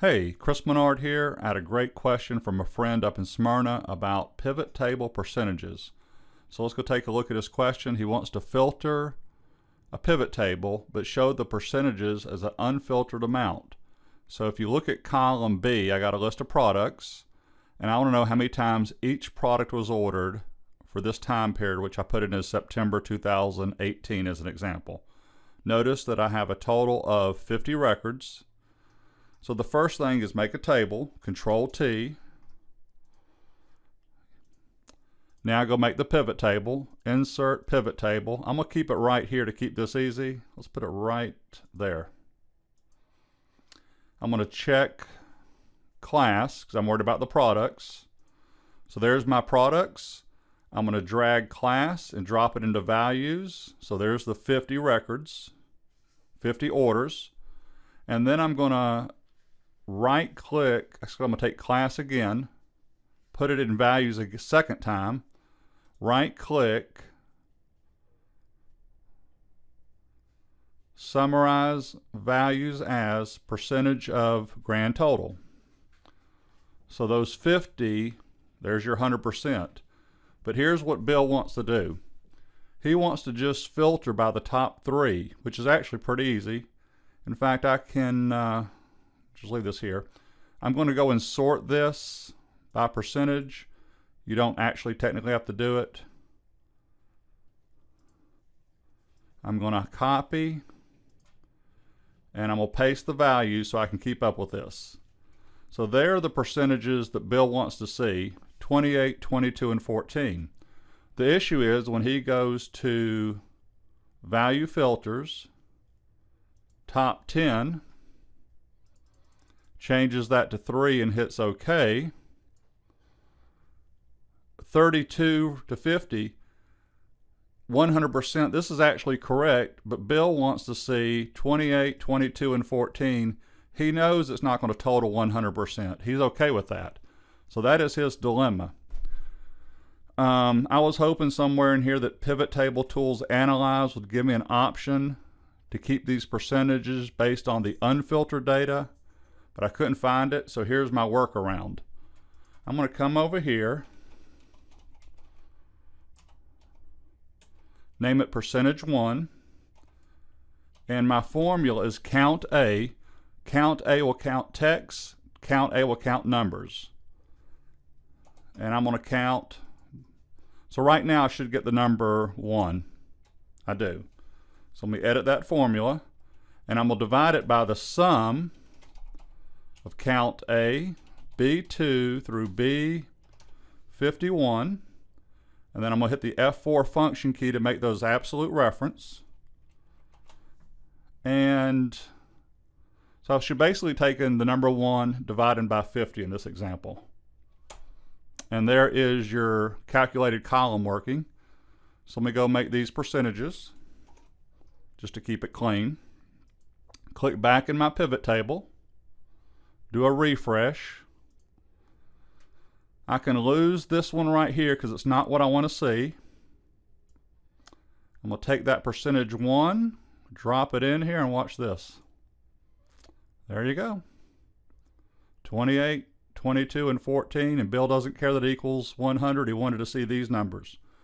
Hey, Chris Menard here. I had a great question from a friend up in Smyrna about pivot table percentages. So let's go take a look at his question. He wants to filter a pivot table but show the percentages as an unfiltered amount. So if you look at column B, I got a list of products and I want to know how many times each product was ordered for this time period, which I put in as September 2018 as an example. Notice that I have a total of 50 records. So the first thing is make a table, Control T. Now go make the pivot table, insert pivot table. I'm going to keep it right here to keep this easy. Let's put it right there. I'm going to check class because I'm worried about the products. So there's my products. I'm going to drag class and drop it into values. So there's the 50 records, 50 orders. And then I'm going to right click, so I'm going to take class again, put it in values a second time, right click, summarize values as percentage of grand total. So those 50, there's your 100%. But here's what Bill wants to do. He wants to just filter by the top 3, which is actually pretty easy. In fact, I can just leave this here. I'm going to go and sort this by percentage. You don't actually technically have to do it. I'm going to copy and I'm going to paste the values so I can keep up with this. So there are the percentages that Bill wants to see: 28, 22, and 14. The issue is when he goes to value filters, top 10, changes that to 3 and hits OK, 32 to 50, 100%. This is actually correct, but Bill wants to see 28, 22, and 14. He knows it's not going to total 100%. He's okay with that. So that is his dilemma. I was hoping somewhere in here that Pivot Table Tools Analyze would give me an option to keep these percentages based on the unfiltered data, but I couldn't find it, so here's my workaround. I'm going to come over here, name it percentage 1, and my formula is count A. Count A will count text, count A will count numbers. And I'm going to count, so right now I should get the number 1. I do. So let me edit that formula, and I'm going to divide it by the sum of count A, B2 through B51, and then I'm going to hit the F4 function key to make those absolute reference. And so I should basically take in the number 1 divided by 50 in this example. And there is your calculated column working. So let me go make these percentages just to keep it clean. Click back in my pivot table. Do a refresh. I can lose this one right here because it's not what I want to see. I'm going to take that percentage 1, drop it in here, and watch this. There you go. 28, 22, and 14, and Bill doesn't care that it equals 100. He wanted to see these numbers.